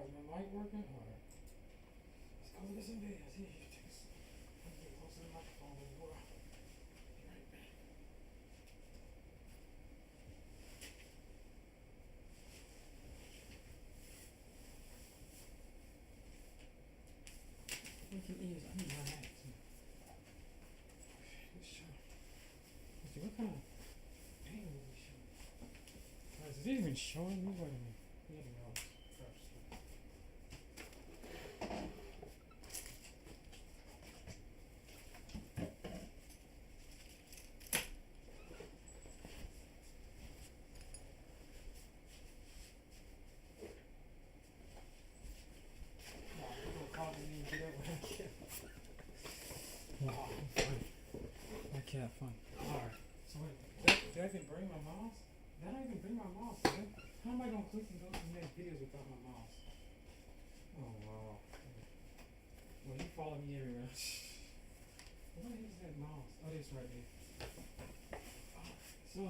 Is my mic working? Alright. Let's go look at some videos. Here, you take this. I'm getting close to the microphone as well. Be right back. Look at ears. I need my hat too. Let's show. Let's see what kind of angle we show. Guys, is it even showing me? Wait a minute. Here we go. First. I can't find. Alright. So wait, did I even bring my mouse? Did I even bring my mouse? How am I gonna click and go to the next videos without my mouse? Oh wow. Well, you follow me everywhere. What is that mouse? Oh, it's right there. So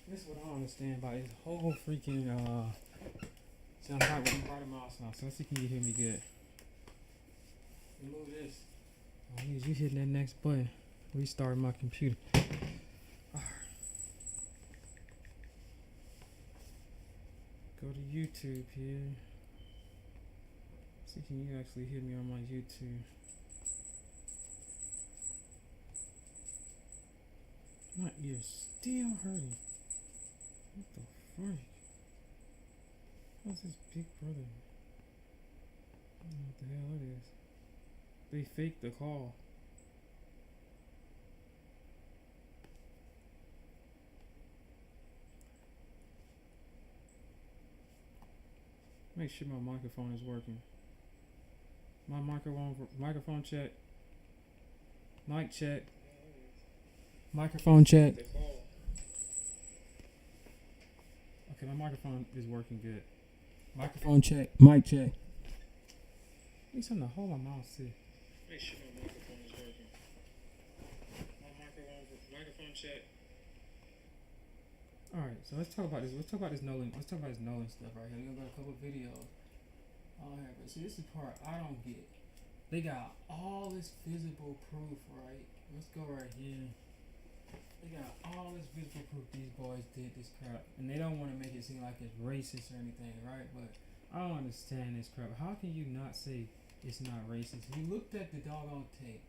this is what I don't understand about this whole freaking so I'm trying to bring the mouse now. So let's see if you can hear me good. Remove this. Oh, you hitting that next button. Restart my computer. Go to YouTube here. See, can you actually hear me on my YouTube? My ears still hurting. What the frick? What's this big brother? I don't know what the hell it is. They faked the call. Make sure my microphone is working. My microphone check. Mic check. Microphone check. Okay, my microphone is working good. Microphone check. Mic check. I need something to hold my mouse too. Make sure my microphone is working. Microphone check. Alright, so let's talk about this. Let's talk about this Nolan stuff right here. We got a couple videos on here, but see, this is the part I don't get. They got all this visible proof, right? Let's go right here. They got all this visible proof these boys did this crap, and they don't want to make it seem like it's racist or anything, right? But I don't understand this crap. How can you not say it's not racist? You looked at the doggone tape.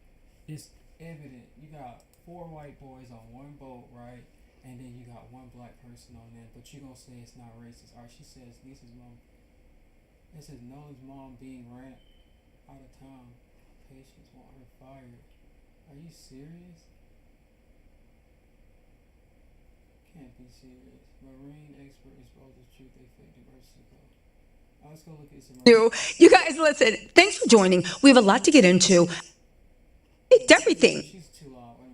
It's evident. You got 4 white boys on one boat, right? And then you got 1 black person on there, but you gonna say it's not racist. Alright, she says Lisa's mom. It says Nolan's mom being ran out of town. Patients want her fired. Are you serious? Can't be serious. Marine expert exposes truth. They fake diversity code. Let's go look at some. You guys, listen. Thanks for joining. We have a lot to get into. It's everything. She's too loud. Wait a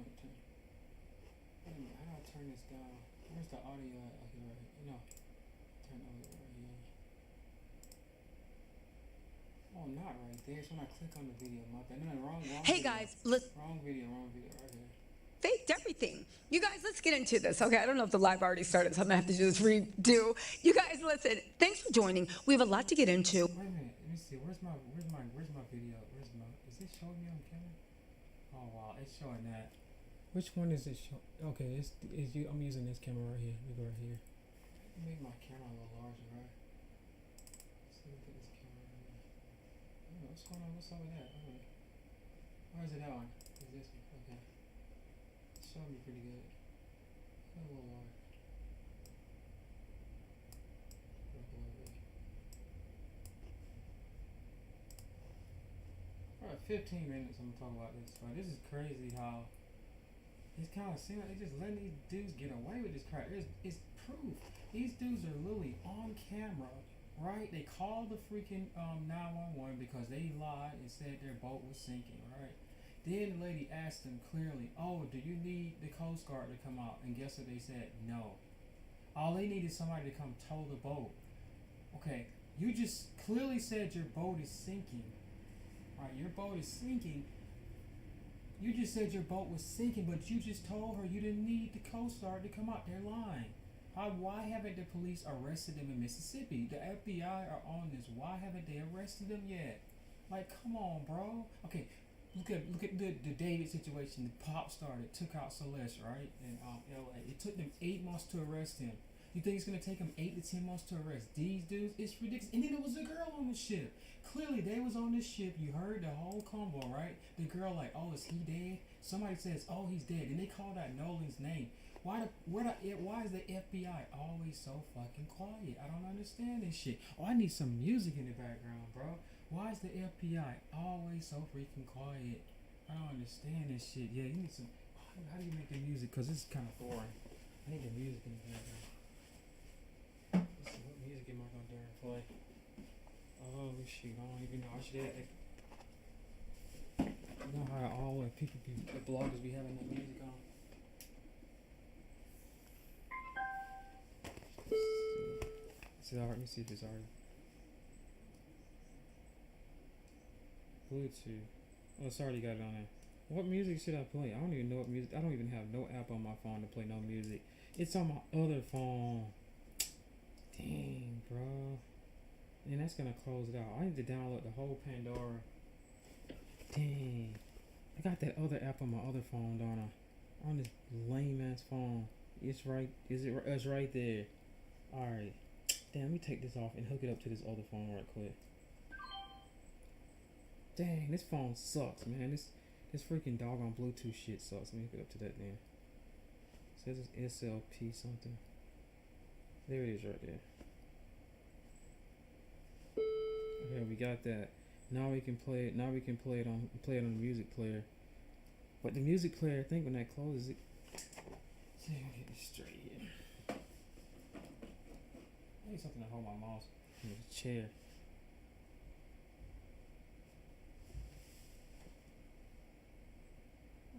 minute. How do I turn this down? Where's the audio at? Okay, right here. No. Turn the audio right here. Oh, not right there. So when I click on the video, my bad. No, wrong Hey video. guys, listen. Wrong video right here. Faked everything. You guys, let's get into this. Okay, I don't know if the live already started, so I'm gonna have to just redo. You guys, listen. Thanks for joining. We have a lot to get into. Wait a minute. Let me see. Where's my video? Is it showing me on camera? Oh wow, it's showing that. Which one is it show? Okay, it's you. I'm using this camera right here. We go right here. Let me make my camera a little larger, right? Let's look at this camera right here. Oh, what's going on? What's up with that? Oh, why is it that one? Is this one? Okay. It's showing me pretty good. A little large. Alright, 15 minutes I'm gonna talk about this. But this is crazy how it's kind of seems like they just letting these dudes get away with this crap. It's proof. These dudes are literally on camera, right? They called the freaking 911 because they lied and said their boat was sinking, right? Then the lady asked them clearly, "Oh, do you need the Coast Guard to come out?" And guess what they said? No. All they need is somebody to come tow the boat. Okay, you just clearly said your boat is sinking. Right, your boat is sinking. You just said your boat was sinking, but you just told her you didn't need the Coast Guard to come out. They're lying. Why haven't the police arrested them in Mississippi? The FBI are on this. Why haven't they arrested them yet? Like, come on, bro. Okay, look at the David situation. The pop star that took out Celeste, right, in L.A. It took them 8 months to arrest him. You think it's gonna take them 8 to 10 months to arrest these dudes? It's ridiculous. And then there was a girl on the ship. Clearly, they was on this ship. You heard the whole combo, right? The girl like, oh, is he dead? Somebody says, oh, he's dead. And they called out Nolan's name. Why is the FBI always so fucking quiet? I don't understand this shit. Oh, I need some music in the background, bro. Why is the FBI always so freaking quiet? I don't understand this shit. Yeah, you need some. How do you make the music? Cause this is kind of boring. I need the music in the background. Let's see, what music am I gonna dare play? Oh shoot, I don't even know. I should have. You know how all the people the bloggers be having that music on. Is it alright? Let me see if it's already. Bluetooth. Oh, it's already got it on there. What music should I play? I don't even know what music. I don't even have no app on my phone to play no music. It's on my other phone. Dang, bro. And that's gonna close it out. I need to download the whole Pandora. Dang. I got that other app on my other phone, don't I? On this lame ass phone. It's right. It's right there. Alright. Damn, let me take this off and hook it up to this other phone right quick. Dang, this phone sucks, man. This freaking doggone Bluetooth shit sucks. Let me hook it up to that then. It says it's SLP something. There it is right there. Okay, we got that. Now we can play it. Now we can play it on the music player. But the music player, I think when that closes it. See, I'll get this straight here. I need something to hold my mouse in the chair.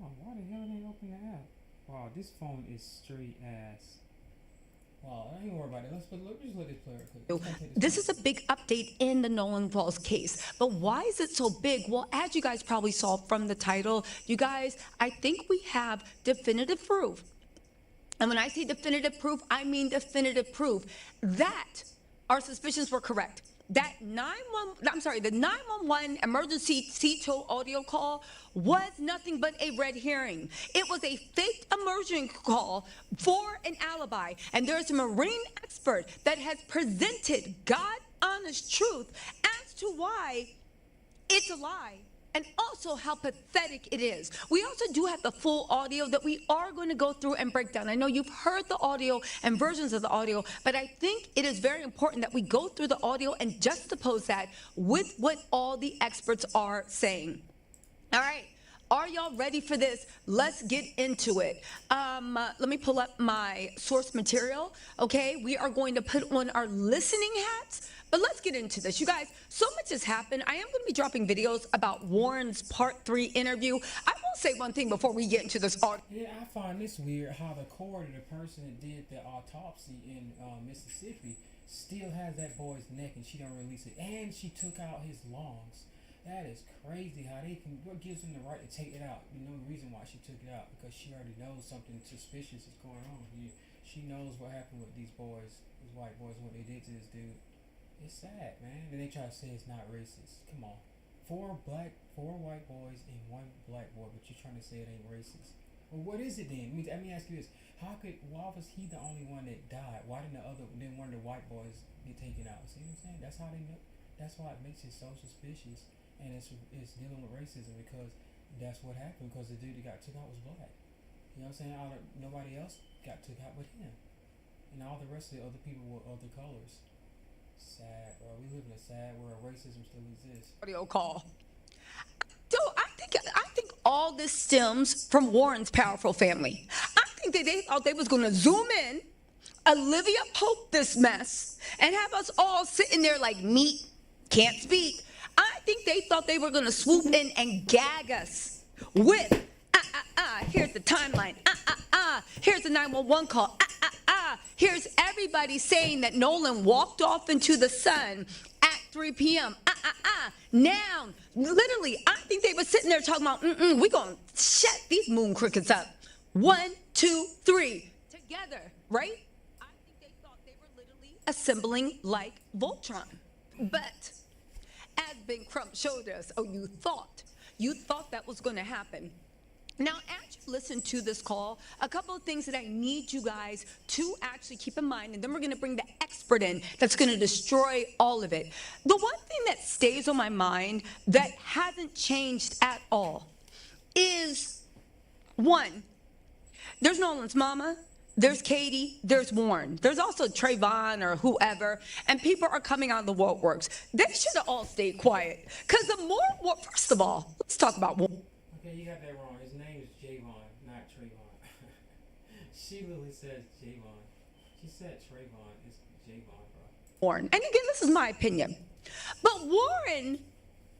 Oh, why the hell didn't open the app? Wow, this phone is straight ass. Wow, I ain't worried about it. Let's just let this play real quick. This is a big update in the Nolan Falls case. But why is it so big? Well, as you guys probably saw from the title, you guys, I think we have definitive proof. And when I say definitive proof, I mean definitive proof that our suspicions were correct. That the 911 emergency CTO audio call was nothing but a red herring. It was a fake emergency call for an alibi. And there's a Marine expert that has presented God honest truth as to why it's a lie. And also how pathetic it is. We also do have the full audio that we are going to go through and break down. I know you've heard the audio and versions of the audio, but I think it is very important that we go through the audio and juxtapose that with what all the experts are saying. All right. Are y'all ready for this? Let's get into it. Let me pull up my source material. Okay, we are going to put on our listening hats, but let's get into this. You guys, so much has happened. I am going to be dropping videos about Warren's Part 3 interview. I will say one thing before we get into this audio. Yeah, I find this weird how the cord of the person that did the autopsy in Mississippi still has that boy's neck and she don't release it. And she took out his lungs. That is crazy how they can, what gives them the right to take it out? You know the reason why she took it out, because she already knows something suspicious is going on here. She knows what happened with these boys, these white boys, what they did to this dude. It's sad, man. And they try to say it's not racist. Come on. 4 white boys and 1 black boy, but you're trying to say it ain't racist. Well, what is it then? Let me ask you this. Why was he the only one that died? Why didn't one of the white boys get taken out? See what I'm saying? That's how they know. That's why it makes it so suspicious. And it's dealing with racism, because that's what happened, because the dude that got took out was black. You know what I'm saying? Nobody else got took out but him. And all the rest of the other people were other colors. Sad, bro. We live in a sad world. Racism still exists. Audio call. So I think all this stems from Warren's powerful family. I think that they thought they was going to zoom in, Olivia Pope this mess, and have us all sitting there like meat, can't speak. I think they thought they were going to swoop in and gag us with, here's the timeline, here's the 911 call, here's everybody saying that Nolan walked off into the sun at 3 p.m., Now, literally, I think they were sitting there talking about, we're going to shut these moon crickets up. 1, 2, 3, together, right? I think assembling like Voltron. But as Ben Crump showed us, oh, you thought that was going to happen. Now, as you listen to this call, a couple of things that I need you guys to actually keep in mind, and then we're going to bring the expert in that's going to destroy all of it. The one thing that stays on my mind that hasn't changed at all is one, there's Nolan's mama, there's Katie, there's Warren, there's also Trayvon or whoever, and people are coming out of the wokeworks. They should have all stayed quiet. Because the more, first of all, let's talk about Warren. Okay, you got that wrong. His name is Javon, not Trayvon. She literally says Javon. She said Trayvon. It's Javon, bro. Warren. And again, this is my opinion. But Warren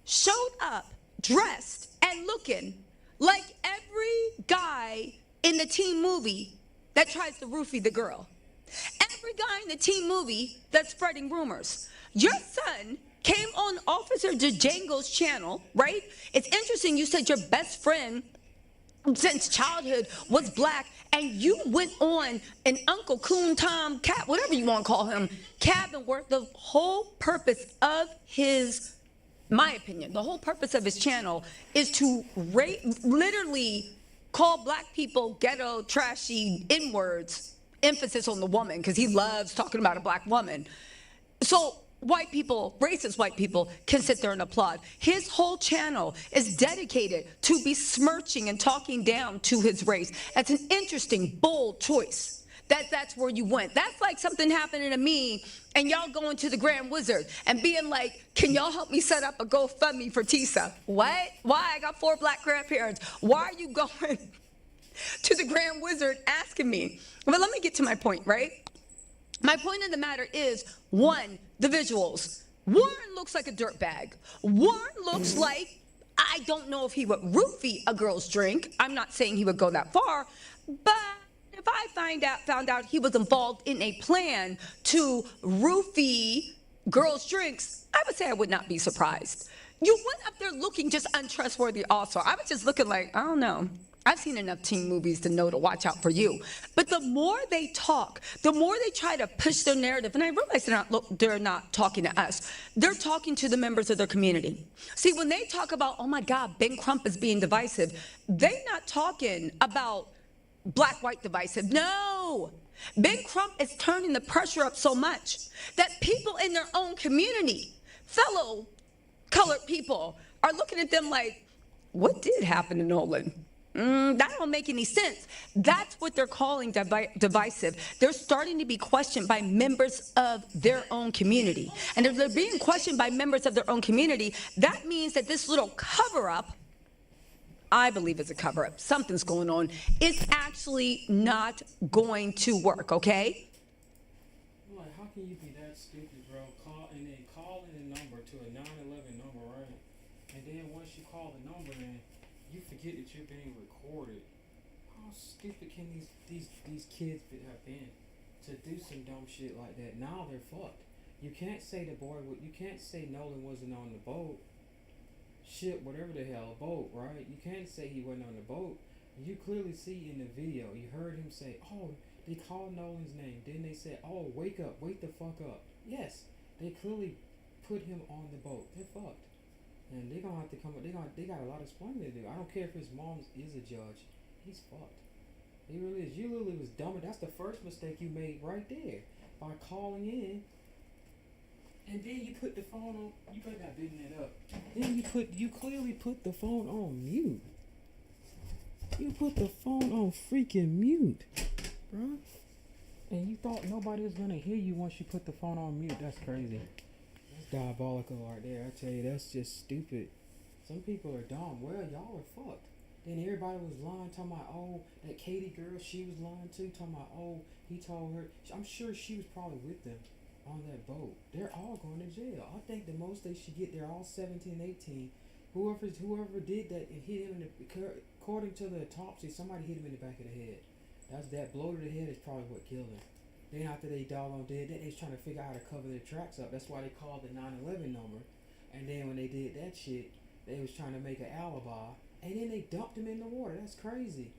showed up dressed and looking like every guy in the teen movie that tries to roofie the girl. Every guy in the teen movie that's spreading rumors. Your son came on Officer Django's channel, right? It's interesting you said your best friend since childhood was black, and you went on an Uncle Coon Tom Cat, whatever you want to call him, cabin work. The whole purpose of his, my opinion, the whole purpose of his channel is to literally call black people ghetto, trashy N-words, emphasis on the woman, because he loves talking about a black woman. So white people, racist white people, can sit there and applaud. His whole channel is dedicated to besmirching and talking down to his race. That's an interesting, bold choice. That's where you went. That's like something happening to me and y'all going to the Grand Wizard and being like, can y'all help me set up a GoFundMe for Tisa? What? Why? I got 4 black grandparents. Why are you going to the Grand Wizard asking me? But let me get to my point, right? My point of the matter is, one, the visuals. Warren looks like a dirtbag. Warren looks like, I don't know if he would roofie a girl's drink. I'm not saying he would go that far, but if I found out he was involved in a plan to roofie girls' drinks, I would say I would not be surprised. You went up there looking just untrustworthy also. I was just looking like, I don't know. I've seen enough teen movies to know to watch out for you. But the more they talk, the more they try to push their narrative, and I realize they're not talking to us. They're talking to the members of their community. See, when they talk about, oh my God, Ben Crump is being divisive, they're not talking about black-white divisive. No. Ben Crump is turning the pressure up so much that people in their own community, fellow colored people, are looking at them like, what did happen to Nolan? That don't make any sense. That's what they're calling divisive. They're starting to be questioned by members of their own community. And if they're being questioned by members of their own community, that means that this little cover-up, I believe it's a cover-up, something's going on, it's actually not going to work, okay? Like, how can you be that stupid, bro? Calling a number to a 911 number, right? And then once you call the number in, you forget that you're being recorded. How stupid can these kids have been to do some dumb shit like that? Now they're fucked. You can't say you can't say Nolan wasn't on the boat. Shit, whatever the hell, boat, right? You can't say he wasn't on the boat. You clearly see in the video, you heard him say, oh, they called Nolan's name. Then they said, oh, wake up, wake the fuck up. Yes, they clearly put him on the boat. They're fucked. And they're gonna have to come up, they got a lot of explaining to do. I don't care if his mom is a judge. He's fucked. He really is. You literally was dumb. That's the first mistake you made right there. By calling in. And then you put the phone on, you better not bigging it up. Then you clearly put the phone on mute. You put the phone on freaking mute, bro. And you thought nobody was gonna hear you once you put the phone on mute. That's crazy. That's diabolical right there. I tell you, that's just stupid. Some people are dumb. Well, y'all are fucked. Then everybody was lying, talking about, oh, that Katie girl, she was lying too, talking about, oh, he told her. I'm sure she was probably with them on that boat. They're all going to jail. I think the most they should get, they're all 17, 18. Whoever did that and hit him in the, according to the autopsy, somebody hit him in the back of the head. That blow to the head is probably what killed him. Then after they doggone did that, they was trying to figure out how to cover their tracks up. That's why they called the 911 number. And then when they did that shit, they was trying to make an alibi. And then they dumped him in the water. That's crazy.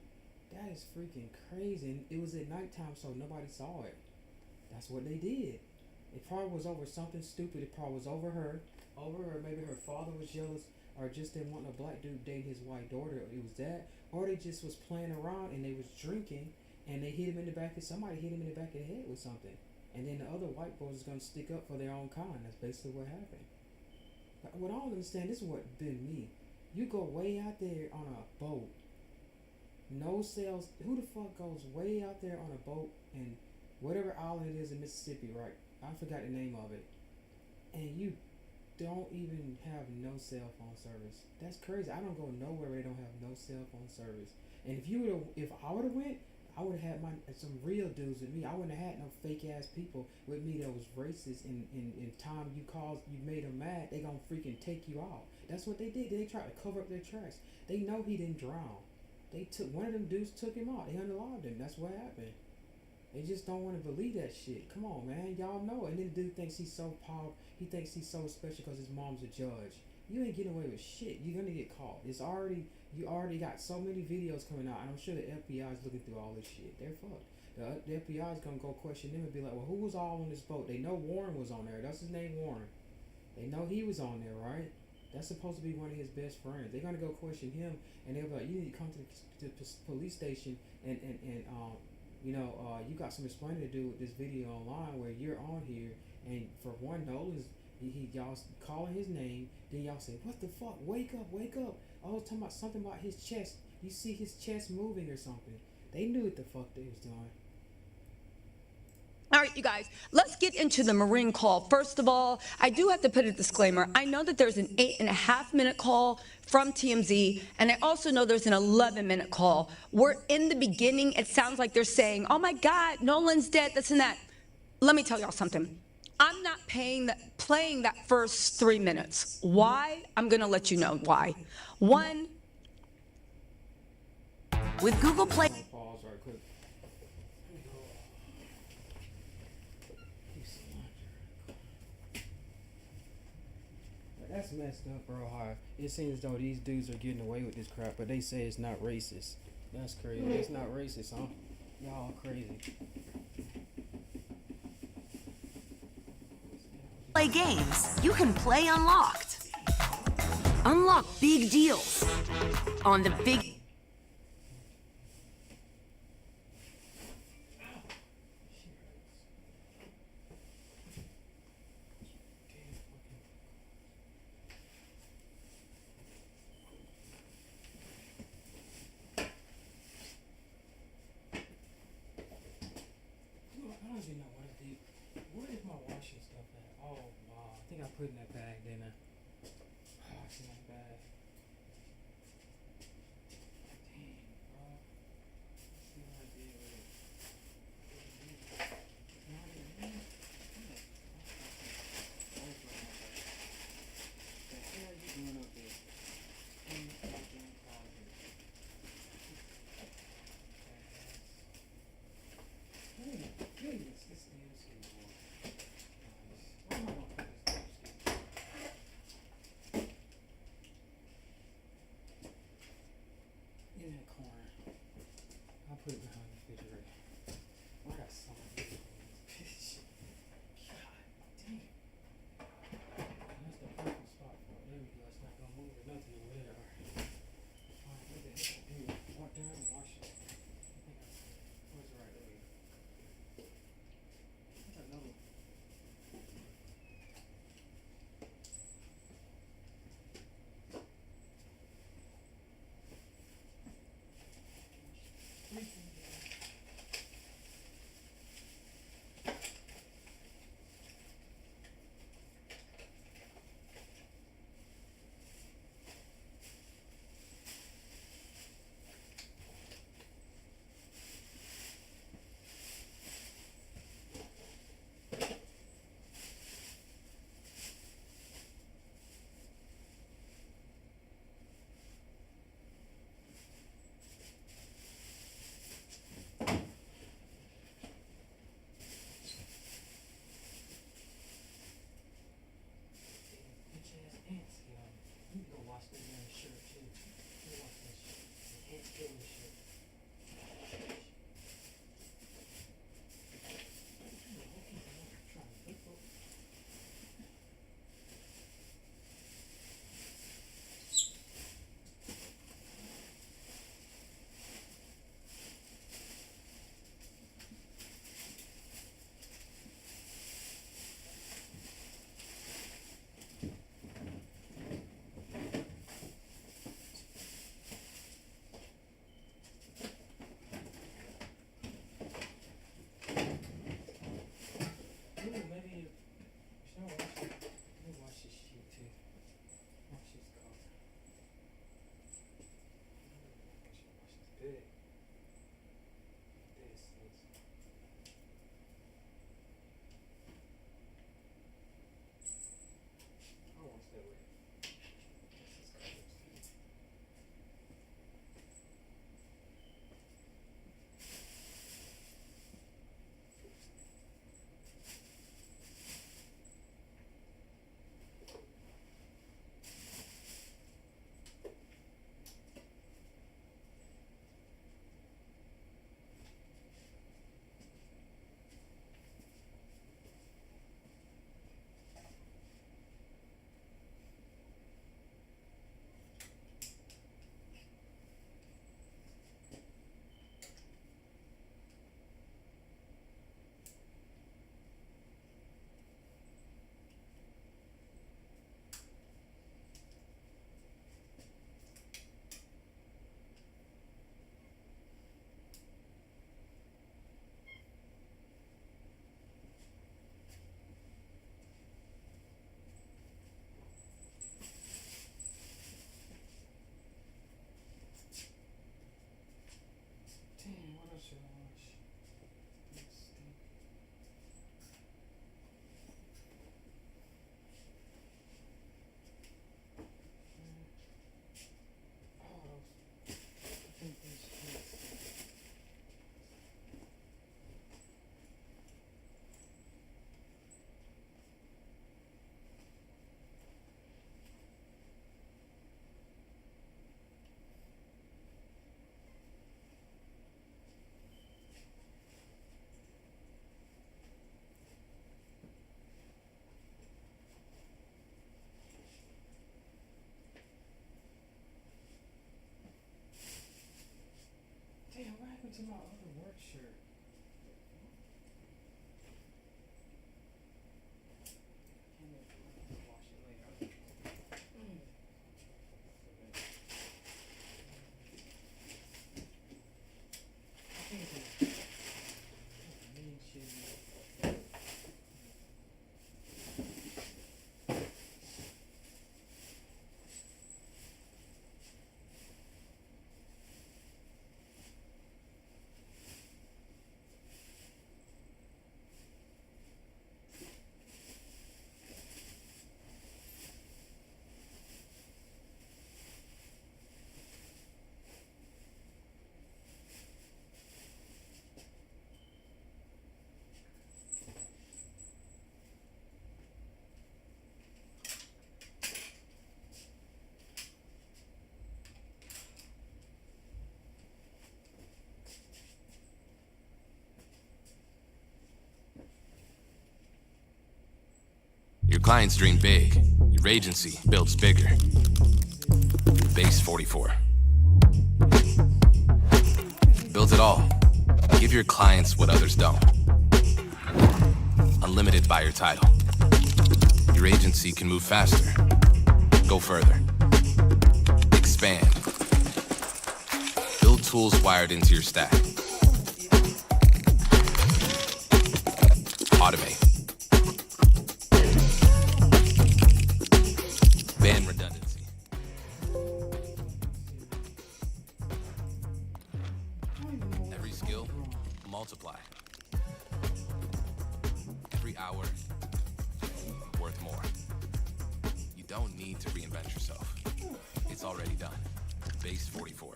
That is freaking crazy. And it was at nighttime, so nobody saw it. That's what they did. It probably was over something stupid. It probably was over her. Over her. Maybe her father was jealous or just didn't want a black dude date his white daughter. It was that. Or they just was playing around and they was drinking and they hit him in the back of somebody hit him in the back of the head with something. And then the other white boys was gonna stick up for their own kind. That's basically what happened. But what I don't understand, this is what been me. You go way out there on a boat, no sails. Who the fuck goes way out there on a boat and whatever island it is in Mississippi, right? I forgot the name of it. And you don't even have no cell phone service. That's crazy. I don't go nowhere where they don't have no cell phone service. And if I would have went, I would have had some real dudes with me. I wouldn't have had no fake ass people with me that was racist. In time you made them mad, they gonna freaking take you out. That's what they did. They tried to cover up their tracks. They know he didn't drown. They took one of them dudes took him out. They unalived him. That's what happened. They just don't want to believe that shit. Come on, man. Y'all know. And then the dude thinks he's so powerful. He thinks he's so special because his mom's a judge. You ain't getting away with shit. You're gonna get caught. You already got so many videos coming out, and I'm sure the FBI is looking through all this shit. They're fucked. The FBI is gonna go question them and be like, well, who was all on this boat? They know Warren was on there. That's his name, Warren. They know he was on there, right? That's supposed to be one of his best friends. They're gonna go question him, and they'll be like, you need to come to the police station and you got some explaining to do with this video online where you're on here, and for one, Nolan's y'all calling his name, then y'all say, what the fuck? Wake up, wake up. Oh, talking about something about his chest. You see his chest moving or something. They knew what the fuck they was doing. All right, you guys, let's get into the Marine call. First of all, I do have to put a disclaimer. I know that there's an 8.5-minute call from TMZ, and I also know there's an 11-minute call. We're in the beginning. It sounds like they're saying, oh my God, Nolan's dead, this and that. Let me tell y'all something. I'm not playing that first 3 minutes. Why? I'm going to let you know why. One, with Google Play. Pause right quick. That's messed up, bro. How it seems as though these dudes are getting away with this crap, but they say it's not racist. That's crazy. It's not racist, huh? Y'all crazy. Play games, you can play Unlocked. Unlock big deals on the big. I don't even know what I did. Where is my washing stuff at? Oh, wow. I think I put in that bag, didn't I? Oh, it's in that bag. Dang, bro. Let's see what I did with it. It's not in here. Shit. The hell are you doing up there? In the fucking closet. Oh my goodness, this damn skateboard. Nice. Where am I gonna put this damn skateboard? to my other work shirt. Can't wait to wash it later. I think it's mean shit. Your clients dream big. Your agency builds bigger. Base 44. Build it all. Give your clients what others don't. Unlimited buyer title. Your agency can move faster. Go further. Expand. Build tools wired into your stack. Automate. Ban redundancy. Every skill, multiply. Every hour, worth more. You don't need to reinvent yourself. It's already done. Base 44.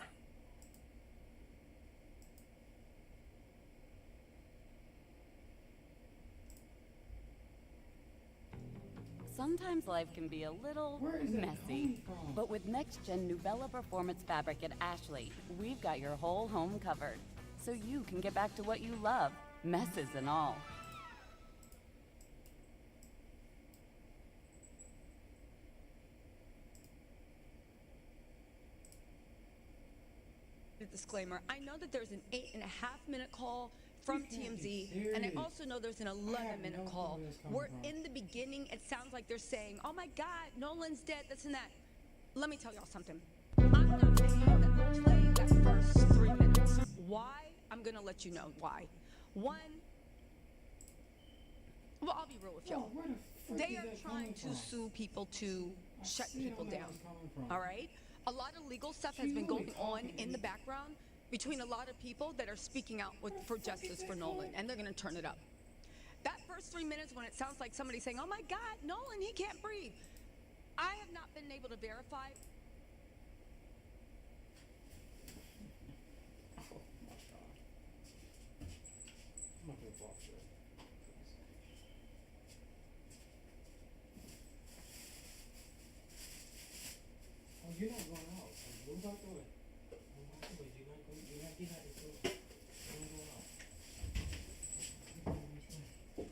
Sometimes life can be a little Where is that messy, coming from? but with next-gen Nuvella Performance Fabric at Ashley, we've got your whole home covered, so you can get back to what you love, messes and all. The disclaimer, I know that there's an 8.5-minute call from You can't be TMZ, and I serious. also know there's an I have 11-minute no clue call. where that's coming We're from. in the beginning, it sounds like they're saying, oh my God, Nolan's dead, this and that. Let me tell y'all something. I'm not video that will play that first 3 minutes. Why? I'm gonna let you know why. One, well, I'll be real with Yo, y'all. where the frick They is are that trying coming to from? sue people to I shut still people don't know down. where it's coming from. All right? A lot of legal stuff has She been really going on talking in the to me. background between a lot of people that are speaking out for justice for Nolan, and they're going to turn it up. That first 3 minutes when it sounds like somebody saying, oh my God, Nolan, he can't breathe. I have not been able to verify. Oh my God. I'm not gonna box it. Oh, you're not going out. Move out the way. Move out the way. You're not going. You're not getting out the door. You're not going out. You're going this way.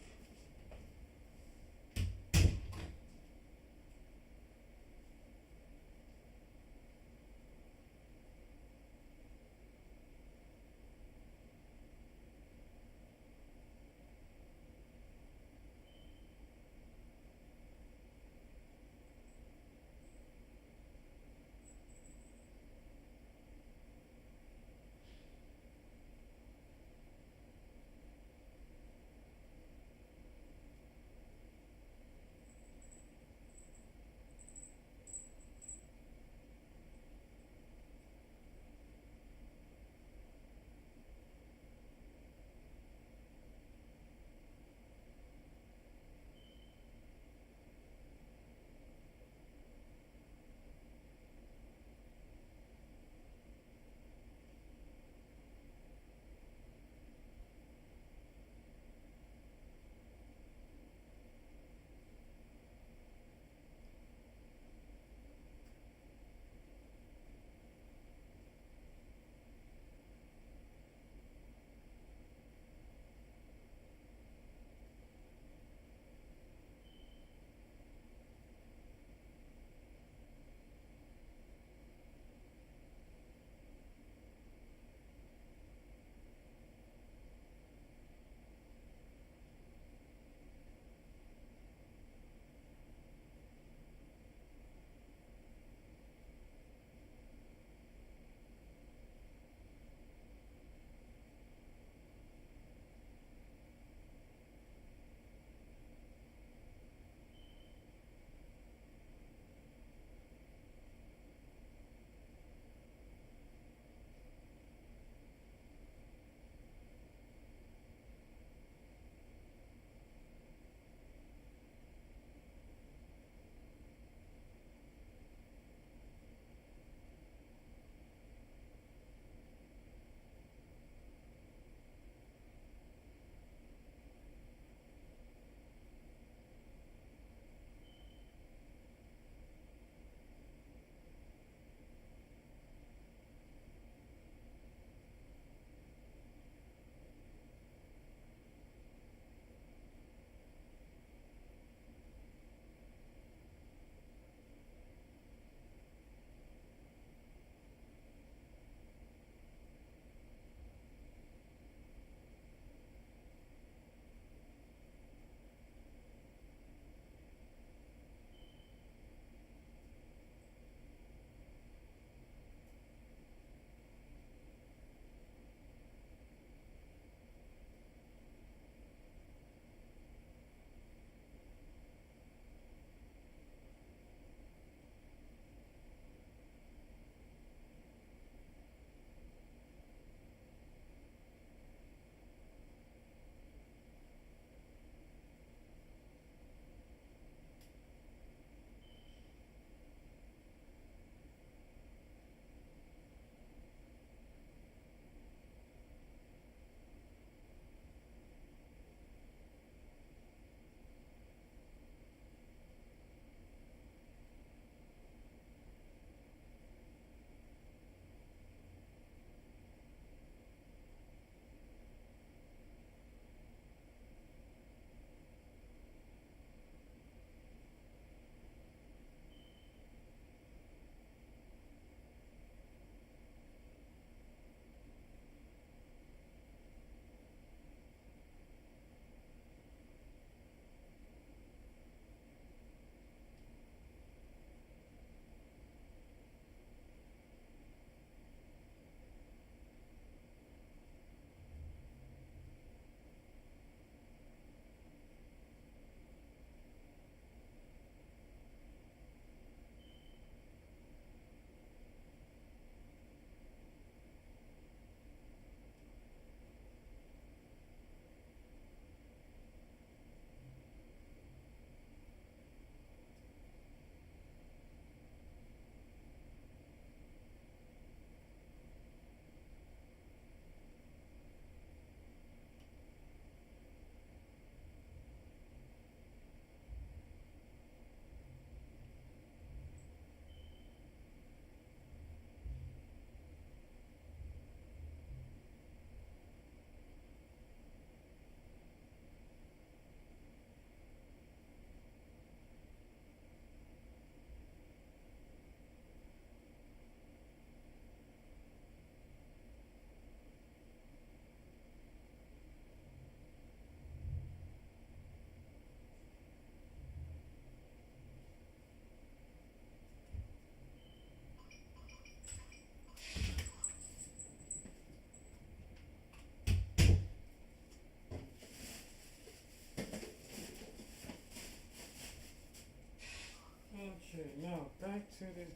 No, back to the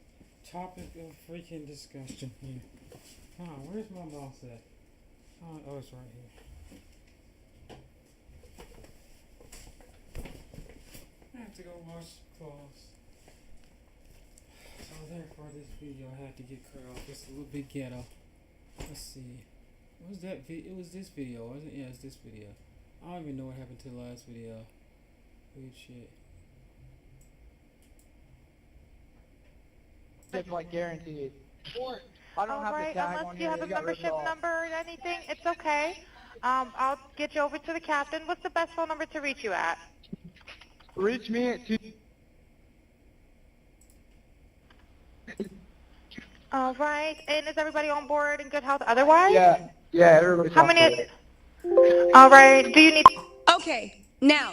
topic of freaking discussion here. Where's my mouse at? Oh, it's right here. I have to go wash clothes. So therefore this video I had to get cut off. It's a little bit ghetto. Let's see. What was that video? It was this video, wasn't it? Yeah, it's this video. I don't even know what happened to the last video. Weird shit. It's like guaranteed. I don't have the tag Unless on you here. have a They got ripped membership off. number or anything, it's okay. I'll get you over to the captain. What's the best phone number to reach you at? Reach me at 2. All right. And is everybody on board in good health otherwise? Yeah, everybody's How on many? board. All right. Do you need? Okay, now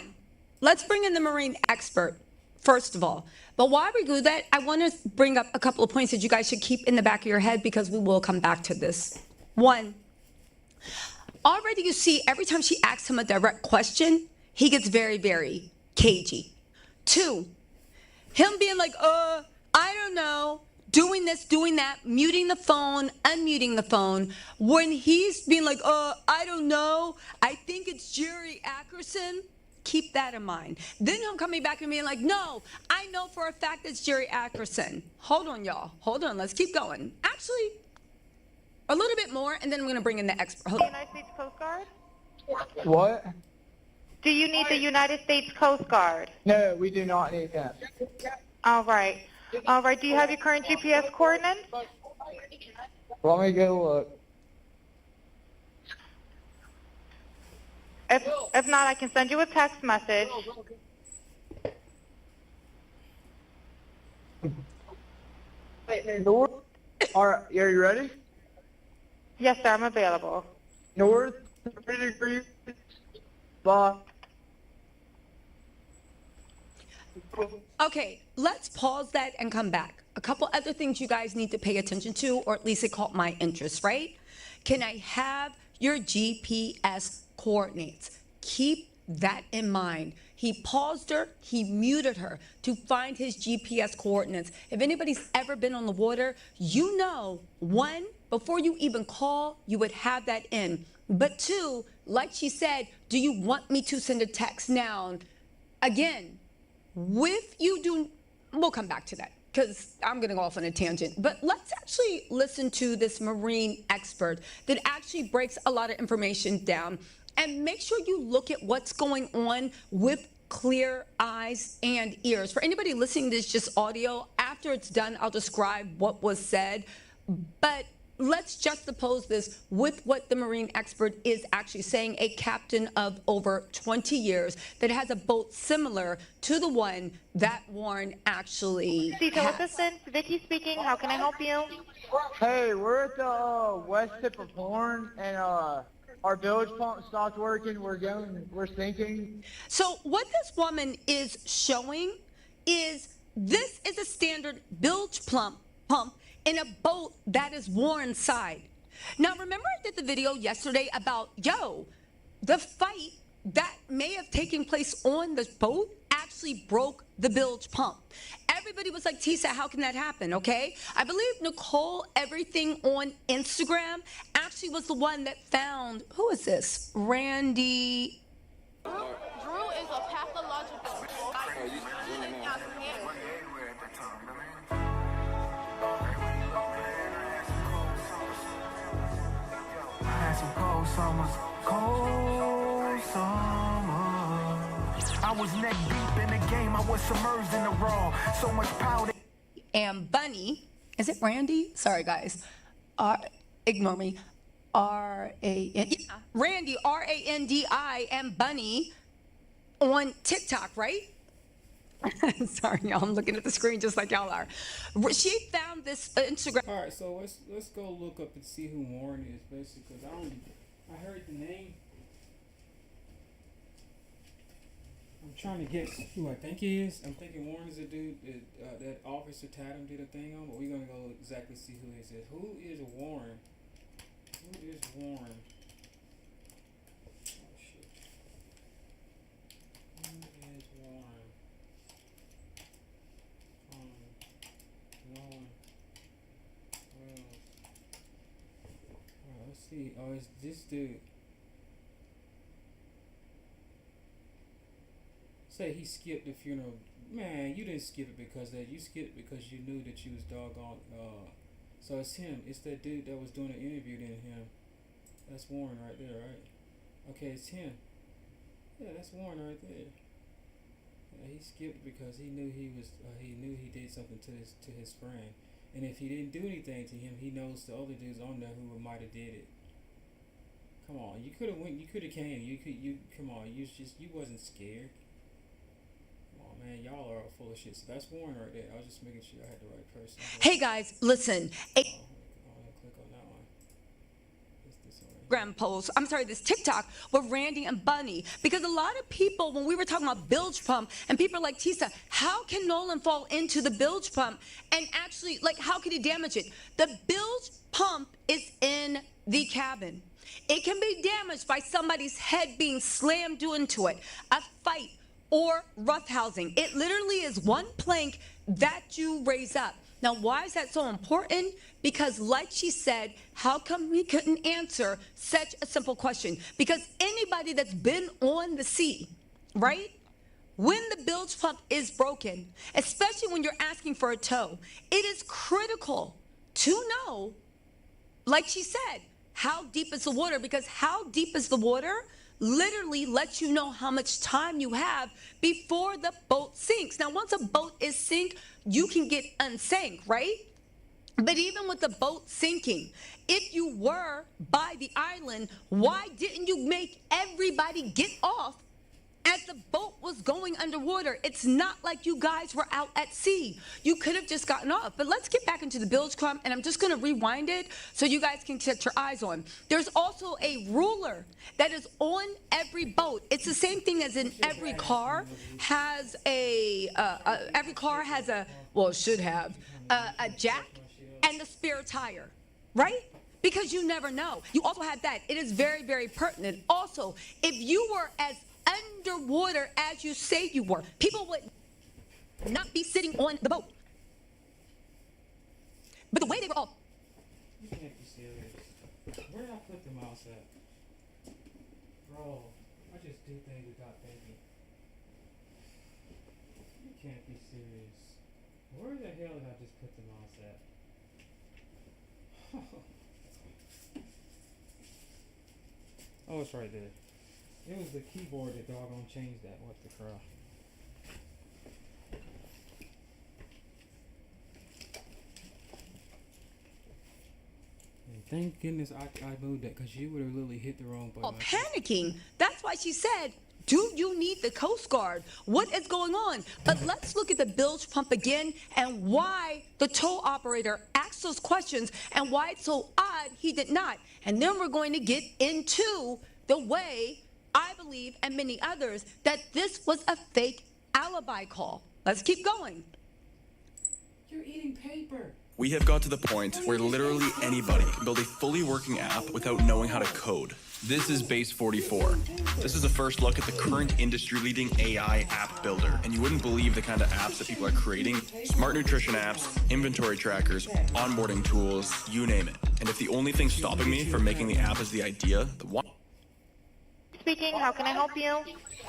let's bring in the Marine expert, first of all. But while we do that, I want to bring up a couple of points that you guys should keep in the back of your head because we will come back to this. One, already you see every time she asks him a direct question, he gets very, very cagey. Two, him being like, I don't know, doing this, doing that, muting the phone, unmuting the phone. When he's being like, I don't know, I think it's Jerry Ackerson. Keep that in mind. Then him coming back and being like, no, I know for a fact it's Jerry Ackerson. Hold on, y'all. Hold on. Let's keep going. Actually, a little bit more, and then I'm going to bring in the expert. Hold on. United States Coast Guard? What? Do you need the United States Coast Guard? No, we do not need that. All right. All right. Do you have your current GPS coordinates? Let me go look. If not, I can send you a text message. North? Are you ready? Yes, sir. I'm available. North, 3 degrees, but Okay, let's pause that and come back. A couple other things you guys need to pay attention to, or at least it caught my interest, right? Can I have your GPS coordinates? Keep that in mind. He paused her, he muted her to find his GPS coordinates. If anybody's ever been on the water, you know, one, before you even call, you would have that in. But two, like she said, do you want me to send a text now? Again, if you do, we'll come back to that because I'm going to go off on a tangent. But let's actually listen to this Marine expert that actually breaks a lot of information down. And make sure you look at what's going on with clear eyes and ears. For anybody listening to this just audio, after it's done, I'll describe what was said. But let's juxtapose this with what the Marine expert is actually saying, a captain of over 20 years that has a boat similar to the one that Warren actually Detail has. assistant, Vicky speaking. How can I help you? hey, we're at the west tip of Horn, and our village pump stopped working. We're sinking. So what this woman is showing is this is a standard bilge pump in a boat that is Warren's side. Now, remember I did the video yesterday about, the fight that may have taken place on this boat actually broke the bilge pump. Everybody was like, Tisa, how can that happen, okay? I believe Nicole Everything on Instagram actually was the one that found, who is this? Randy. Drew is a pathological. I was neck deep in the game, I was submerged in the raw. So much power. And Bunny, is it Randy? Sorry, guys. Ignore me. Randy, R-A-N-D-I, and Bunny on TikTok, right? Sorry, y'all. I'm looking at the screen just like y'all are. She found this Instagram. All right, so let's go look up and see who Warren is, basically. Because I heard the name. I'm trying to guess who I think he is. I'm thinking Warren is a dude that Officer Tatum did a thing on, but we're gonna go exactly see who this is. Who is Warren? Who is Warren? Oh shit. Who is Warren? See, oh, it's this dude. Say he skipped the funeral. Man, you didn't skip it because that. You skipped it because you knew that you was doggone. So it's him. It's that dude that was doing the interview. Then him. That's Warren right there, right? Okay, it's him. Yeah, that's Warren right there. Yeah, he skipped because he knew he was. He knew he did something to his friend, and if he didn't do anything to him, he knows the other dudes on there who might have did it. Come on, you could have went. You could have came. You come on. You wasn't scared. Man, y'all are all full of shit. So that's Warren right there. I was just making sure I had the right person. Hey guys, listen. Click on that one. This TikTok with Randy and Bunny, because a lot of people, when we were talking about bilge pump, and people are like, Tisa, how can Nolan fall into the bilge pump and actually, like, how could he damage it? The bilge pump is in the cabin. It can be damaged by somebody's head being slammed into it, a fight, or roughhousing. It literally is one plank that you raise up. Now, why is that so important? Because like she said, how come we couldn't answer such a simple question? Because anybody that's been on the sea, right? When the bilge pump is broken, especially when you're asking for a tow, it is critical to know, like she said, how deep is the water? Because how deep is the water literally lets you know how much time you have before the boat sinks. Now, once a boat is sink, you can get unsank, right? But even with the boat sinking, if you were by the island, why didn't you make everybody get off as the boat was going underwater? It's not like you guys were out at sea. You could have just gotten off. But let's get back into the bilge pump, and I'm just going to rewind it so you guys can set your eyes on. There's also a ruler that is on every boat. It's the same thing as in every car has should have a jack and a spare tire, right? Because you never know. You also have that. It is very, very pertinent. Also, if you were as underwater as you say you were, people would not be sitting on the boat. But the way they were all. You can't be serious. Where did I put the mouse at? Bro, I just do things without thinking. You can't be serious. Where the hell did I just put the mouse at? Oh, it's right there. It was the keyboard that doggone changed that. What the crap? And thank goodness I moved that, because you would have literally hit the wrong button. Panicking. That's why she said, do you need the Coast Guard? What is going on? But let's look at the bilge pump again and why the tow operator asked those questions and why it's so odd he did not. And then we're going to get into the way I believe, and many others, that this was a fake alibi call. Let's keep going. You're eating paper. We have got to the point where literally anybody can build a fully working app without knowing how to code. This is Base 44. This is a first look at the current industry-leading AI app builder, and you wouldn't believe the kind of apps that people are creating. Smart nutrition apps, inventory trackers, onboarding tools, you name it. And if the only thing stopping me from making the app is the idea, the one... Speaking, how can I help you?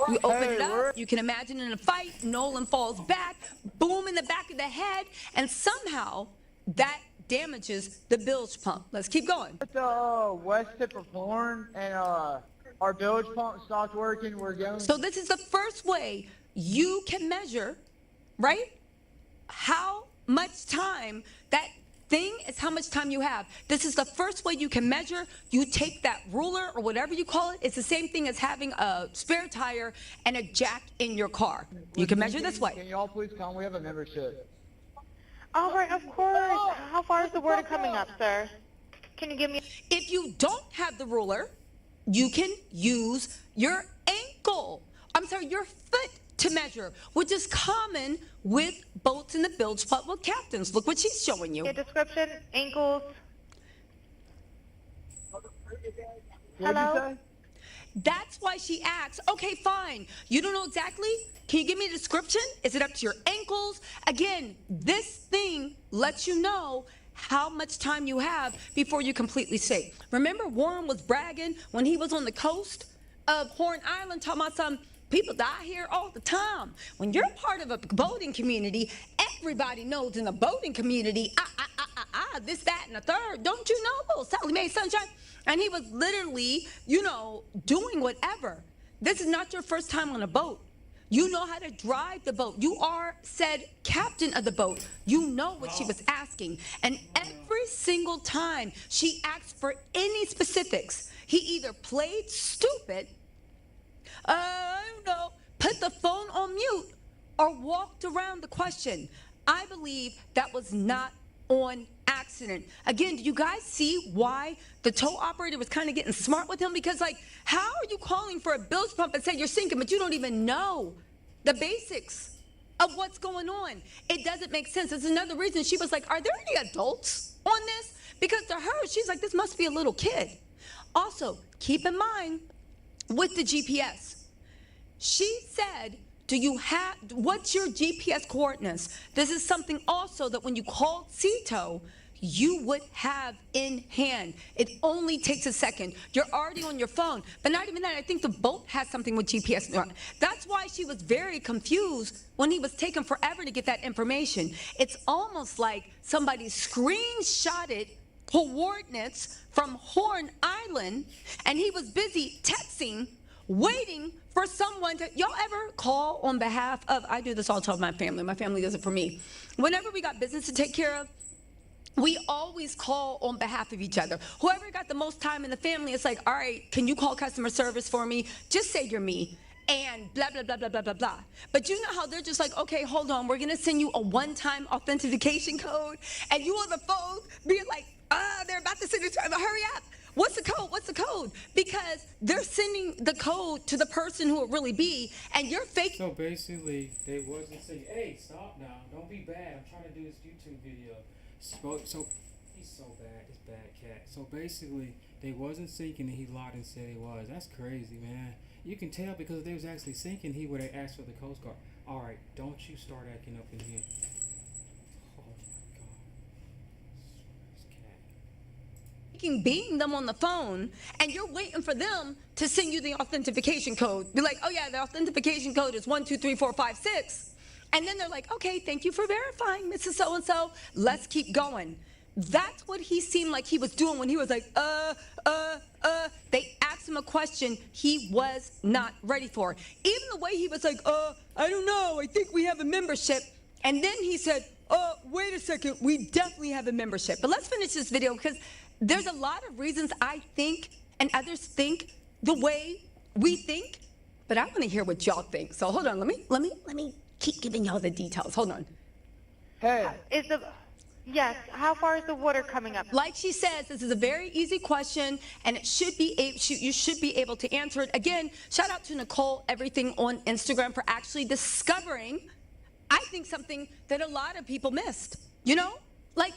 We open it up. You can imagine in a fight, Nolan falls back, boom in the back of the head, and somehow that damages the bilge pump. Let's keep going. At the west tip of Horn, and our bilge pump stopped working. We're going. So this is the first way you can measure, right? How much time that thing is, how much time you have. This is the first way you can measure. You take that ruler or whatever you call it. It's the same thing as having a spare tire and a jack in your car. You can measure this way. Can y'all please come? We have a membership. All right, of course. How far is the water coming up, sir? Can you give me... If you don't have the ruler, you can use your your foot to measure, which is common with boats in the bilge pump with captains. Look what she's showing you. Your description, ankles. Hello? That's why she asks, okay, fine. You don't know exactly? Can you give me a description? Is it up to your ankles? Again, this thing lets you know how much time you have before you're completely safe. Remember Warren was bragging when he was on the coast of Horn Island talking about some people die here all the time. When you're part of a boating community, everybody knows in the boating community, this, that, and the third. Don't you know, little Sally Mae Sunshine? And he was literally, doing whatever. This is not your first time on a boat. You know how to drive the boat. You are said captain of the boat. You know what she was asking. And every single time she asked for any specifics, he either played stupid, put the phone on mute, or walked around the question. I believe that was not on accident. Again, do you guys see why the tow operator was kind of getting smart with him? Because, how are you calling for a bilge pump and say you're sinking, but you don't even know the basics of what's going on? It doesn't make sense. It's another reason she was like, are there any adults on this? Because to her, she's like, this must be a little kid. Also, keep in mind with the GPS, she said, what's your GPS coordinates? This is something also that when you called CETO, you would have in hand. It only takes a second. You're already on your phone. But not even that, I think the boat has something with GPS. That's why she was very confused when he was taking forever to get that information. It's almost like somebody screenshotted coordinates from Horn Island, and he was busy texting, waiting for someone to, y'all ever call on behalf of, I do this all the time with my family does it for me. Whenever we got business to take care of, we always call on behalf of each other. Whoever got the most time in the family, it's like, all right, can you call customer service for me? Just say you're me. And blah, blah, blah, blah, blah, blah, blah. But you know how they're just like, okay, hold on, we're gonna send you a one-time authentication code, and you on the phone being like, they're about to send it to me, hurry up. What's the code? What's the code? Because they're sending the code to the person who it really be, and you're fake. So basically, they wasn't saying, hey, stop now, don't be bad, I'm trying to do this YouTube video. So he's so bad, this bad cat. So basically, they wasn't sinking and he lied and said he was. That's crazy, man. You can tell because if they was actually sinking, he would have asked for the Coast Guard. All right, don't you start acting up in here. Oh my God. This cat. Being them on the phone, and you're waiting for them to send you the authentication code. Be like, oh yeah, the authentication code is 123456. And then they're like, okay, thank you for verifying, Mrs. So-and-so. Let's keep going. That's what he seemed like he was doing when he was like, They asked him a question he was not ready for. Even the way he was like, I don't know, I think we have a membership. And then he said, wait a second, we definitely have a membership. But let's finish this video because there's a lot of reasons I think and others think the way we think, but I want to hear what y'all think. So hold on, let me keep giving y'all the details. Hold on. Hey. Yes, how far is the water coming up? Like she says, this is a very easy question, and you should be able to answer it. Again, shout out to Nicole Everything on Instagram for actually discovering, I think, something that a lot of people missed.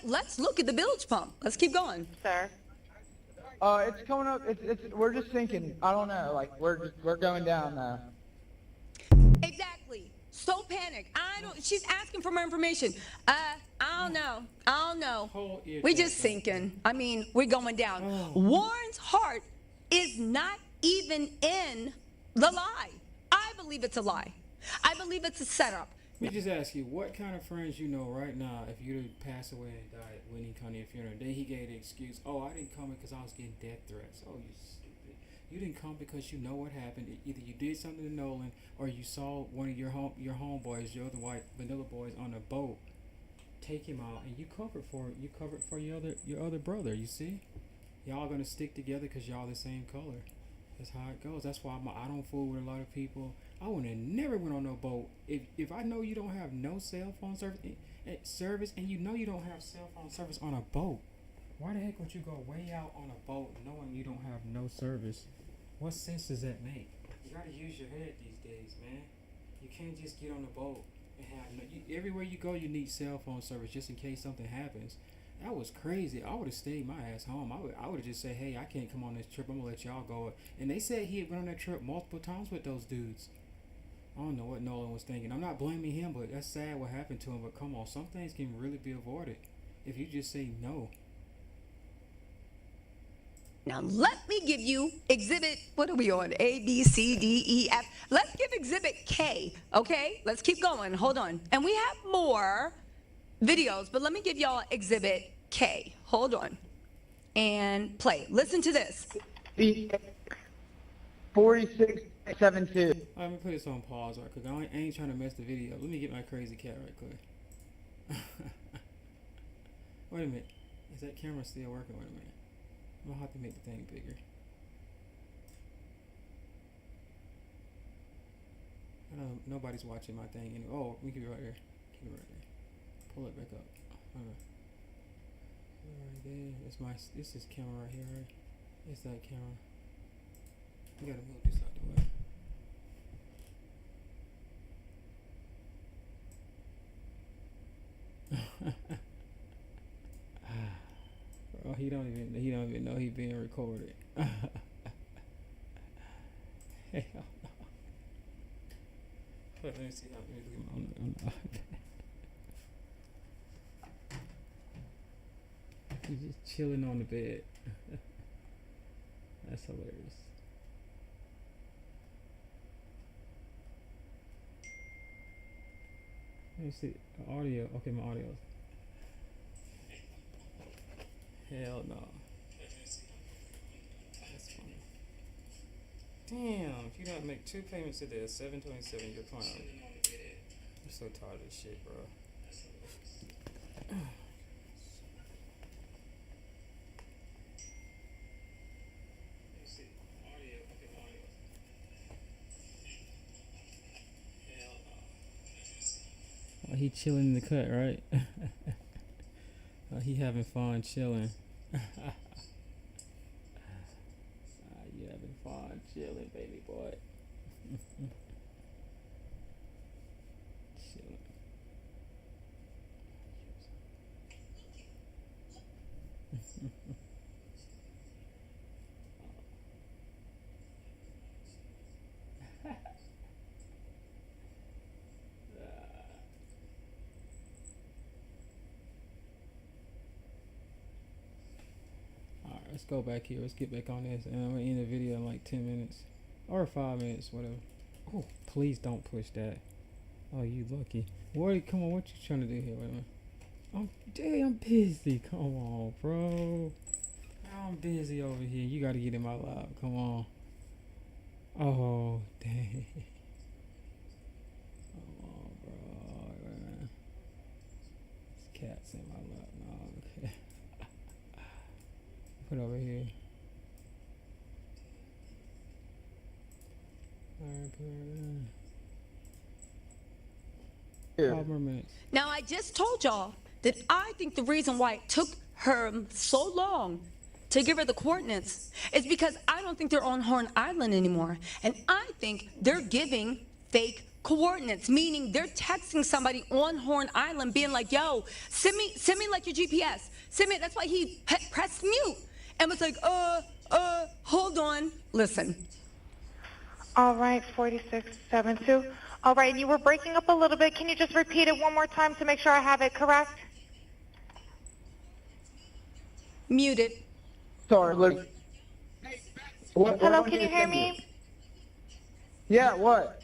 Let's look at the bilge pump. Let's keep going. Sir. It's coming up. We're just sinking. I don't know. We're going down now. Exactly. So panicked. She's asking for more information. I don't know. We just sinking. We're going down. Warren's heart is not even in the lie. I believe it's a lie. I believe it's a setup. Let me just ask you, what kind of friends you know right now, if you did pass away and died when he come to your funeral, then he gave the excuse, I didn't come because I was getting death threats. Oh, you stupid. You didn't come because you know what happened. Either you did something to Nolan or you saw one of your homeboys, your other white vanilla boys on a boat, take him out, and you covered for your other brother, you see? Y'all gonna stick together because y'all the same color. That's how it goes. That's why I don't fool with a lot of people. I would have never went on no boat. If I know you don't have no cell phone service and you know you don't have cell phone service on a boat, why the heck would you go way out on a boat knowing you don't have no service? What sense does that make? You gotta use your head these days, man. You can't just get on a boat and have everywhere you go you need cell phone service just in case something happens. That was crazy. I would have stayed my ass home. I would have just said, hey, I can't come on this trip. I'm gonna let y'all go. And they said he had been on that trip multiple times with those dudes. I don't know what Nolan was thinking. I'm not blaming him, but that's sad what happened to him. But come on, some things can really be avoided. if you just say no. Now let me give you exhibit, what are we on? A, B, C, D, E, F. Let's give exhibit K, okay? Let's keep going, hold on. And we have more videos, but let me give y'all exhibit K. Hold on. And play. Listen to this. 4672. Let me put this on pause right quick. I ain't trying to mess the video. Let me get my crazy cat right quick. Wait a minute. Is that camera still working? Wait a minute. I'm gonna have to make the thing bigger. I know nobody's watching my thing anyway. Oh, we keep it right there. Keep it right there. Pull it back up. Right there. This is camera right here, right? It's that camera. We gotta move this out the way. Bro, he don't even know he being recorded. Hell no. Let me see how many on the He's just chilling on the bed. That's hilarious. Let me see. Audio. Okay, my audio. Hell no. That's funny. Damn, if you don't make 2 payments today at 727, you're clown. I'm so tired of this shit, bro. Oh, he chilling in the cut, right? He having fun chilling. You having fun chilling, baby boy. Chilling. Let's go back here. Let's get back on this. And I'm going to end the video in like 10 minutes. Or 5 minutes, whatever. Oh, please don't push that. Oh, you lucky. What? Come on, what you trying to do here? Wait a minute. I'm busy. Come on, bro. I'm busy over here. You got to get in my lap. Come on. Oh, dang. Come on, bro. Wait a minute. This cat's in my lap. No, okay. Put over here. Alright, put it in. 5 more minutes. Now, I just told y'all that I think the reason why it took her so long to give her the coordinates is because I don't think they're on Horn Island anymore. And I think they're giving fake coordinates, meaning they're texting somebody on Horn Island being like, yo, send me like your GPS. Send me, that's why he pressed mute. And was like, hold on. Listen. All right, 4672. All right, and you were breaking up a little bit. Can you just repeat it one more time to make sure I have it correct? Muted. Sorry, look. Hello, can you hear me? Yeah, what?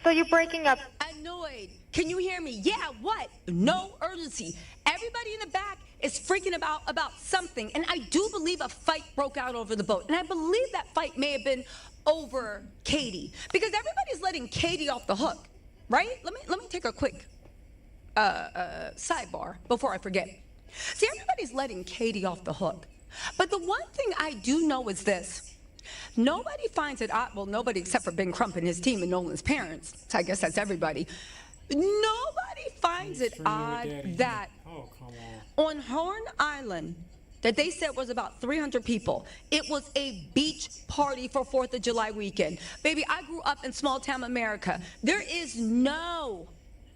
So you're breaking up. Annoyed. Can you hear me? Yeah, what? No urgency. Everybody in the back is freaking about something. And I do believe a fight broke out over the boat. And I believe that fight may have been over Katie. Because everybody's letting Katie off the hook, right? Let me take a quick sidebar before I forget. See, everybody's letting Katie off the hook. But the one thing I do know is this. Nobody finds it odd, well, nobody except for Ben Crump and his team and Nolan's parents. So I guess that's everybody. Nobody finds it odd that on Horn Island, that they said was about 300 people, it was a beach party for 4th of July weekend. Baby, I grew up in small town America. There is no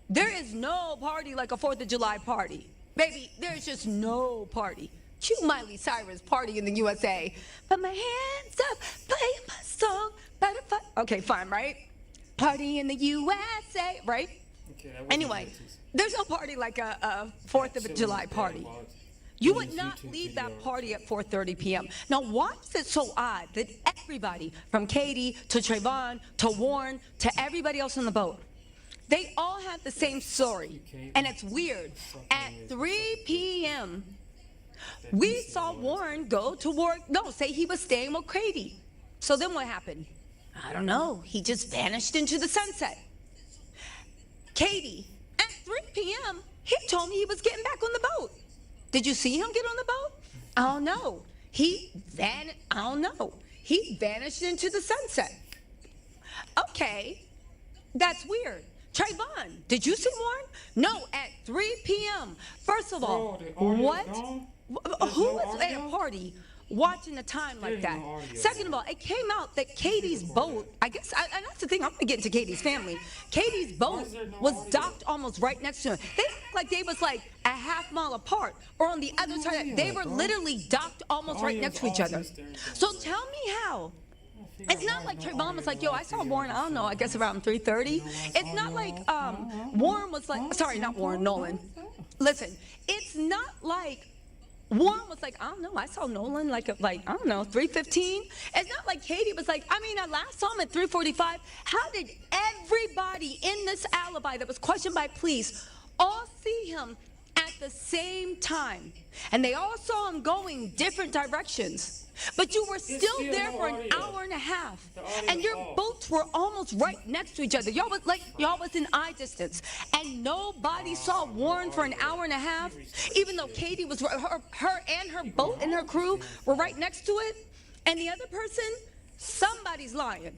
party like a 4th of July party. Baby, there's just no party. Cue Miley Cyrus party in the USA. Put my hands up, play my song, butterfly. Okay, fine, right? Party in the USA, right? Okay, that wasn't Anyway, glitches. there's no party like a 4th of July party. You would not leave that party at 4:30 p.m. Now, why is it so odd that everybody, from Katie to Trayvon to Warren to everybody else on the boat, they all have the same story, and it's weird. At 3 p.m., we saw Warren go to work. No, say he was staying with Katie. So then what happened? I don't know. He just vanished into the sunset. Katie, at 3 p.m., he told me he was getting back on the boat. Did you see him get on the boat? I don't know. I don't know. He vanished into the sunset. Okay, that's weird. Trayvon, did you see Warren? No, at 3 p.m. First of all, what? Who was at a party watching the time like that? Second of all, it came out that Katie's boat, I guess, and that's the thing, I'm gonna get into Katie's family. Katie's boat was docked almost right next to him. They looked like they was like a half mile apart or on the other side. They were literally docked almost right next to each other. So tell me how. It's not like Trayvon was like, yo, I saw Warren, I don't know, I guess around 3:30. It's not like Warren was like, sorry, not Warren, Nolan. Listen, it's not like Warren was like, I don't know, I saw Nolan like I don't know, 3:15. It's not like Katie was like, I mean, I last saw him at 3:45. How did everybody in this alibi that was questioned by police all see him at the same time? And they all saw him going different directions. But you were still there for an hour and a half, and your boats were almost right next to each other. Y'all was in eye distance, and nobody saw Warren for an hour and a half, even though Katie was her and her boat and her crew were right next to it. And the other person, somebody's lying.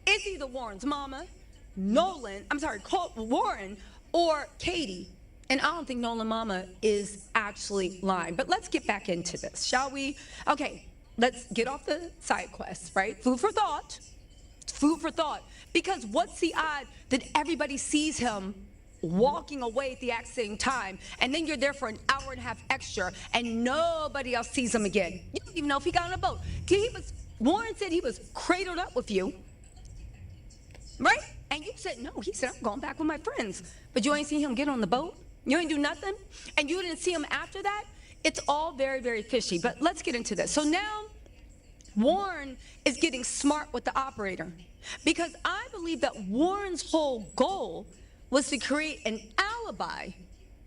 It's either Warren's mama, Warren, or Katie. And I don't think Nolan mama is actually lying. But let's get back into this, shall we? Okay. Let's get off the side quests, right? Food for thought. Food for thought. Because what's the odd that everybody sees him walking away at the exact same time, and then you're there for an hour and a half extra, and nobody else sees him again? You don't even know if he got on a boat. Warren said he was cradled up with you, right? And you said, no, he said, I'm going back with my friends. But you ain't seen him get on the boat? You ain't do nothing? And you didn't see him after that? It's all very, very fishy, but let's get into this. So now Warren is getting smart with the operator, because I believe that Warren's whole goal was to create an alibi,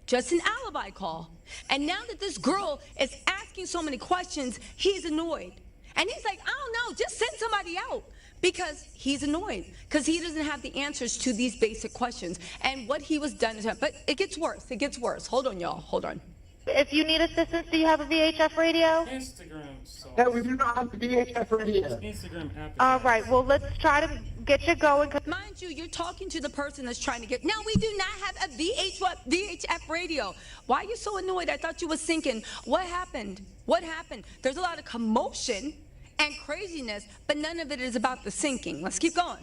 just an alibi call. And now that this girl is asking so many questions, he's annoyed. And he's like, I don't know, just send somebody out. Because he's annoyed, because he doesn't have the answers to these basic questions. And what he was done, but it gets worse, it gets worse. Hold on, y'all, hold on. If you need assistance, do you have a VHF radio? Instagram. No, we do not have the VHF radio. Instagram app. All right, well, let's try to get you going. Mind you, you're talking to the person that's trying to get... Now, we do not have a VHF radio. Why are you so annoyed? I thought you was thinking, what happened? What happened? There's a lot of commotion and craziness, but none of it is about the sinking. Let's keep going.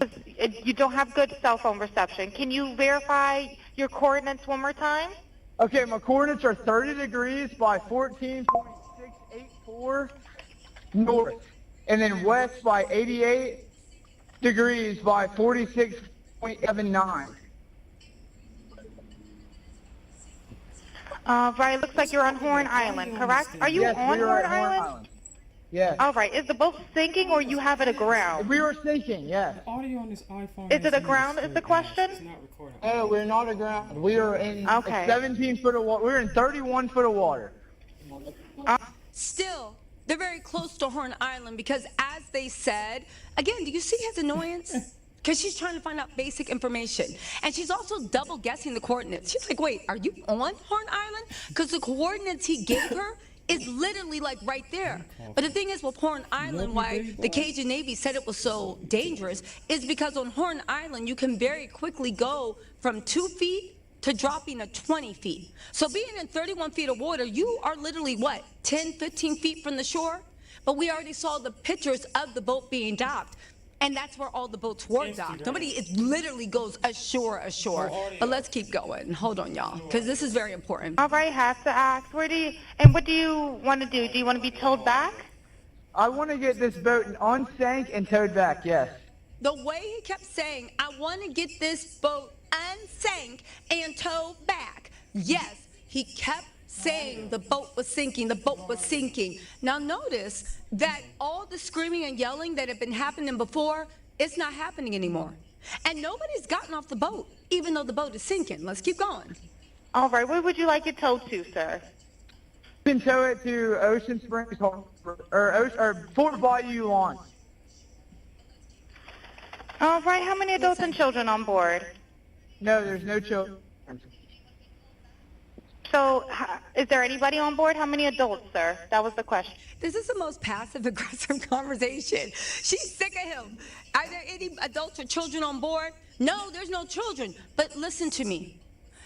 You don't have good cell phone reception. Can you verify your coordinates one more time? Okay, my coordinates are 30 degrees by 14.684 north, and then west by 88 degrees by 46.79. Right, looks like you're on Horn Island, correct? Are you yes, on we are Horn at Horn Island? Yes. All right, is the boat sinking or you have it aground? We were sinking, yes. The audio on this iPhone. Is it aground is the question? It's not recording. No, we're not aground. We are in 17 foot of water. We're in 31 foot of water. Still, they're very close to Horn Island because, as they said, again, do you see his annoyance? Because she's trying to find out basic information. And she's also double guessing the coordinates. She's like, wait, are you on Horn Island? Because the coordinates he gave her is literally like right there. But the thing is, with Horn Island, why the Cajun Navy said it was so dangerous is because on Horn Island, you can very quickly go from 2 feet to dropping to 20 feet. So being in 31 feet of water, you are literally, what, 10, 15 feet from the shore? But we already saw the pictures of the boat being docked. And that's where all the boats were docked. It literally goes ashore. But let's keep going. Hold on, y'all, because this is very important. All right, have to ask, what do you want to do? Do you want to be towed back? I want to get this boat unsank and towed back, yes. The way he kept saying, I want to get this boat unsank and towed back. Yes, he kept saying the boat was sinking, the boat was sinking. Now notice that all the screaming and yelling that had been happening before, it's not happening anymore. And nobody's gotten off the boat, even though the boat is sinking. Let's keep going. All right, where would you like it towed to, sir? You can tow it to Ocean Springs or Fort Bayou launch. All right, how many adults and children on board? No, there's no children. So, is there anybody on board? How many adults, sir? That was the question. This is the most passive-aggressive conversation. She's sick of him. Are there any adults or children on board? No, there's no children. But listen to me.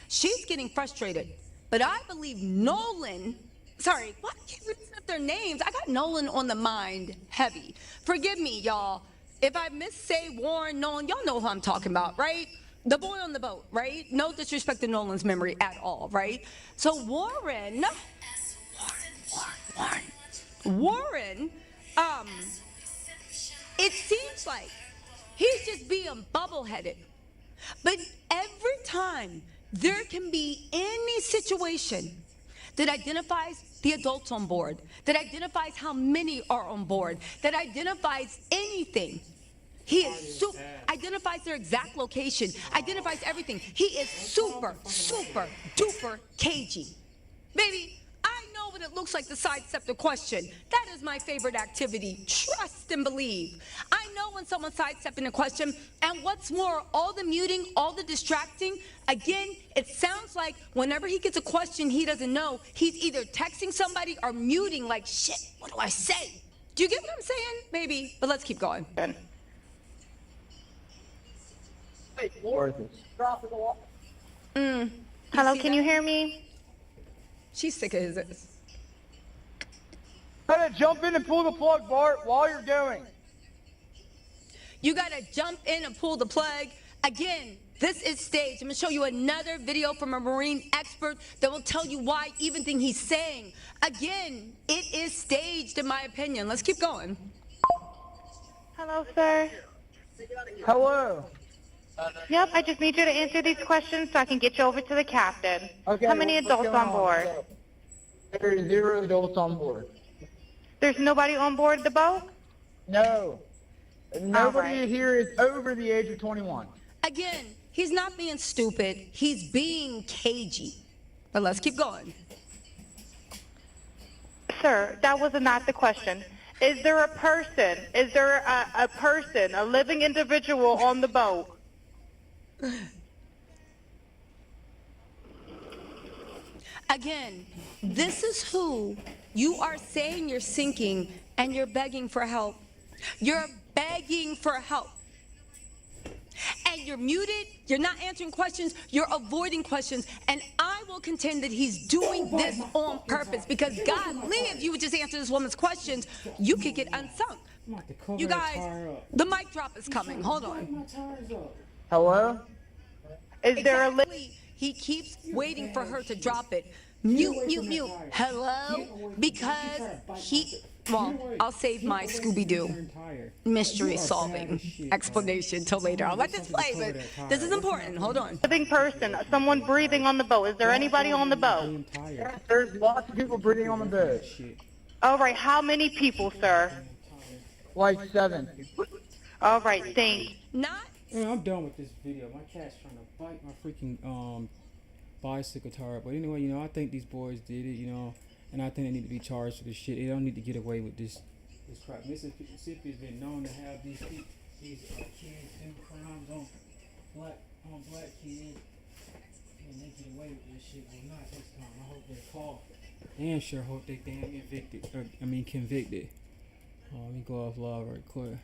She's getting frustrated. But I believe Nolan, sorry, what? I can't listen up their names. I got Nolan on the mind heavy. Forgive me, y'all. If I missay Warren, Nolan, y'all know who I'm talking about, right? The boy on the boat, right? No disrespect to Nolan's memory at all, right? So Warren, it seems like he's just being bubble-headed. But every time there can be any situation that identifies the adults on board, that identifies how many are on board, that identifies anything, he is identifies their exact location, identifies everything. He is super, super duper cagey. Baby, I know what it looks like to sidestep the question. That is my favorite activity. Trust and believe. I know when someone's sidestepping a question, and what's more, all the muting, all the distracting, again, it sounds like whenever he gets a question he doesn't know, he's either texting somebody or muting like, shit, what do I say? Do you get what I'm saying? Maybe, but let's keep going. Hello, can you hear me? She's sick of his ass. Gotta jump in and pull the plug, Bart, while you're going. You gotta jump in and pull the plug. Again, this is staged. I'm gonna show you another video from a Marine expert that will tell you why everything he's saying. Again, it is staged in my opinion. Let's keep going. Hello, sir. Hello. Yep, I just need you to answer these questions so I can get you over to the captain. Okay. How many what's adults going on board? There's 0 adults on board. There's nobody on board the boat? No. Nobody right. here is over the age of 21. Again, he's not being stupid. He's being cagey. But let's keep going. Sir, that was not the question. Is there a person? Is there a person, a living individual on the boat? Again, this is who you are saying you're sinking and you're begging for help. You're begging for help. And you're muted, you're not answering questions, you're avoiding questions. And I will contend that he's doing this on purpose because golly, if you would just answer this woman's questions, you could get unsunk. You guys, the mic drop is coming. Hold on. Hello? Is there a Exactly. He keeps waiting for her to drop it. Mute, mute, mute. Hello? Because well, I'll save my Scooby-Doo mystery solving explanation till later. I'll let this play, but this is important. Hold on. living person, someone breathing on the boat? Is there anybody on the boat? There's lots of people breathing on the boat. All right, how many people, sir? Like 7. All right, thanks. Not Man, I'm done with this video. My cat's trying to bite my freaking bicycle tire. But anyway, you know, I think these boys did it, you know, and I think they need to be charged for this shit. They don't need to get away with this crap. Mississippi has been known to have these kids do crimes on black kids, and they get away with this shit. Well, not this time. I hope they're caught. And sure hope they damn convicted. Let me go off live right quick.